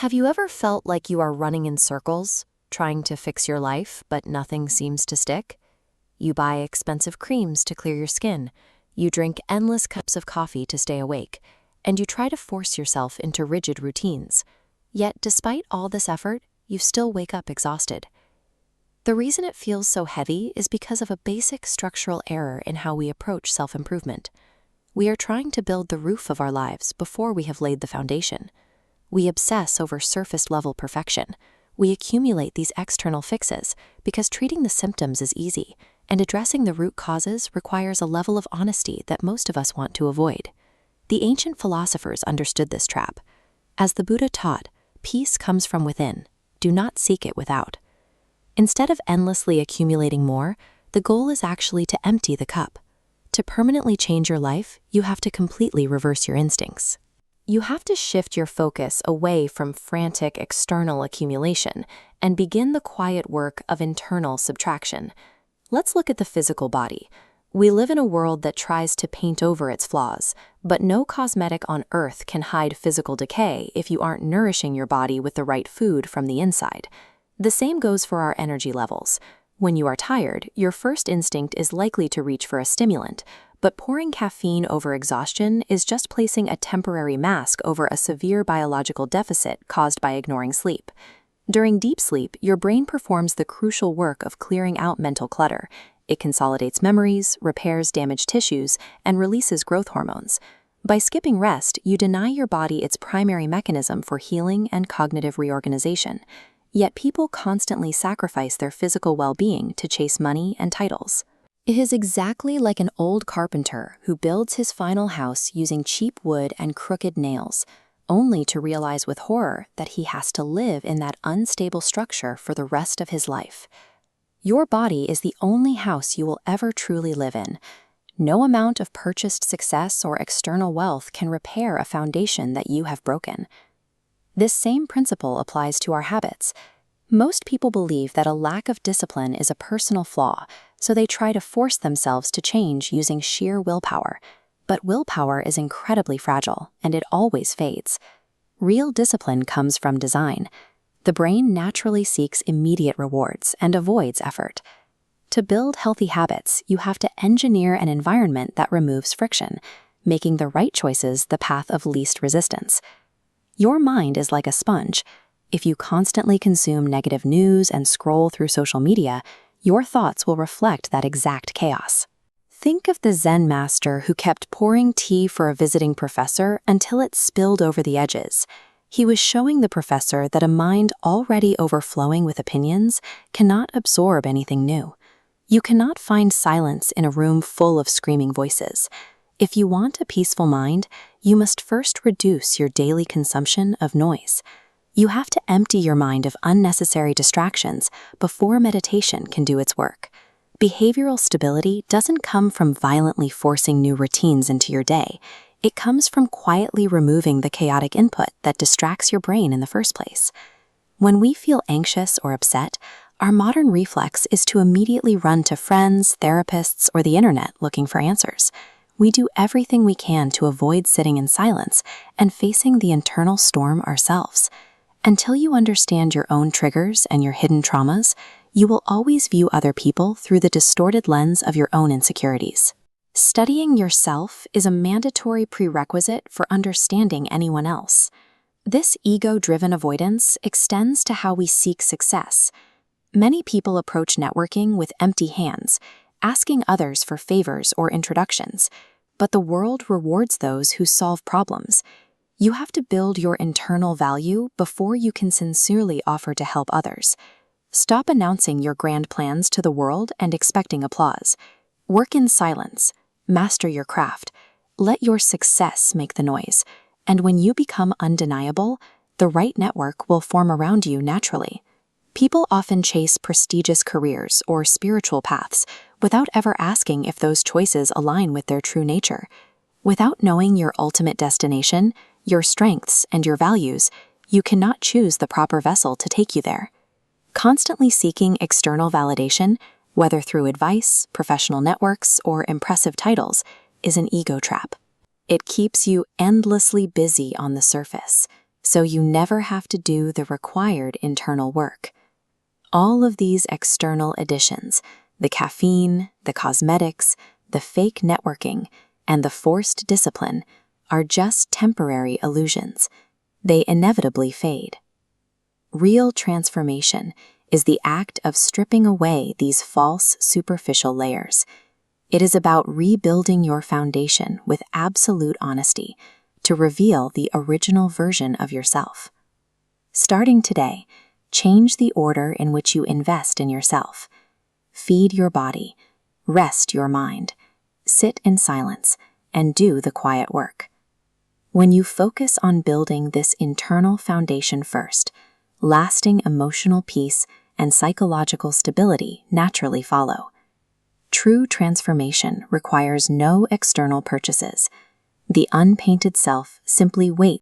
Have you ever felt like you are running in circles, trying to fix your life, but nothing seems to stick? You buy expensive creams to clear your skin, you drink endless cups of coffee to stay awake, and you try to force yourself into rigid routines. Yet, despite all this effort, you still wake up exhausted. The reason it feels so heavy is because of a basic structural error in how we approach self-improvement. We are trying to build the roof of our lives before we have laid the foundation. We obsess over surface-level perfection. We accumulate these external fixes because treating the symptoms is easy, and addressing the root causes requires a level of honesty that most of us want to avoid. The ancient philosophers understood this trap. As the Buddha taught, peace comes from within. Do not seek it without. Instead of endlessly accumulating more, the goal is actually to empty the cup. To permanently change your life, you have to completely reverse your instincts. You have to shift your focus away from frantic external accumulation and begin the quiet work of internal subtraction. Let's look at the physical body. We live in a world that tries to paint over its flaws, but no cosmetic on earth can hide physical decay if you aren't nourishing your body with the right food from the inside. The same goes for our energy levels. When you are tired, your first instinct is likely to reach for a stimulant, but pouring caffeine over exhaustion is just placing a temporary mask over a severe biological deficit caused by ignoring sleep. During deep sleep, your brain performs the crucial work of clearing out mental clutter. It consolidates memories, repairs damaged tissues, and releases growth hormones. By skipping rest, you deny your body its primary mechanism for healing and cognitive reorganization. Yet people constantly sacrifice their physical well-being to chase money and titles. It is exactly like an old carpenter who builds his final house using cheap wood and crooked nails, only to realize with horror that he has to live in that unstable structure for the rest of his life. Your body is the only house you will ever truly live in. No amount of purchased success or external wealth can repair a foundation that you have broken. This same principle applies to our habits. Most people believe that a lack of discipline is a personal flaw, so they try to force themselves to change using sheer willpower. But willpower is incredibly fragile, and it always fades. Real discipline comes from design. The brain naturally seeks immediate rewards and avoids effort. To build healthy habits, you have to engineer an environment that removes friction, making the right choices the path of least resistance. Your mind is like a sponge. If you constantly consume negative news and scroll through social media, your thoughts will reflect that exact chaos. Think of the Zen master who kept pouring tea for a visiting professor until it spilled over the edges. He was showing the professor that a mind already overflowing with opinions cannot absorb anything new. You cannot find silence in a room full of screaming voices. If you want a peaceful mind, you must first reduce your daily consumption of noise. You have to empty your mind of unnecessary distractions before meditation can do its work. Behavioral stability doesn't come from violently forcing new routines into your day. It comes from quietly removing the chaotic input that distracts your brain in the first place. When we feel anxious or upset, our modern reflex is to immediately run to friends, therapists, or the internet looking for answers. We do everything we can to avoid sitting in silence and facing the internal storm ourselves. Until you understand your own triggers and your hidden traumas, you will always view other people through the distorted lens of your own insecurities. Studying yourself is a mandatory prerequisite for understanding anyone else. This ego-driven avoidance extends to how we seek success. Many people approach networking with empty hands, asking others for favors or introductions, but the world rewards those who solve problems. You have to build your internal value before you can sincerely offer to help others. Stop announcing your grand plans to the world and expecting applause. Work in silence. Master your craft. Let your success make the noise. And when you become undeniable, the right network will form around you naturally. People often chase prestigious careers or spiritual paths without ever asking if those choices align with their true nature. Without knowing your ultimate destination, your strengths, and your values, you cannot choose the proper vessel to take you there. Constantly seeking external validation, whether through advice, professional networks, or impressive titles, is an ego trap. It keeps you endlessly busy on the surface. so you never have to do the required internal work. All of these external additions, the caffeine, the cosmetics, the fake networking, and the forced discipline, are just temporary illusions. They inevitably fade. Real transformation is the act of stripping away these false, superficial layers. It is about rebuilding your foundation with absolute honesty to reveal the original version of yourself. Starting today, change the order in which you invest in yourself. Feed your body, rest your mind, sit in silence, and do the quiet work. When you focus on building this internal foundation first, lasting emotional peace and psychological stability naturally follow. True transformation requires no external purchases. The unpainted self simply waits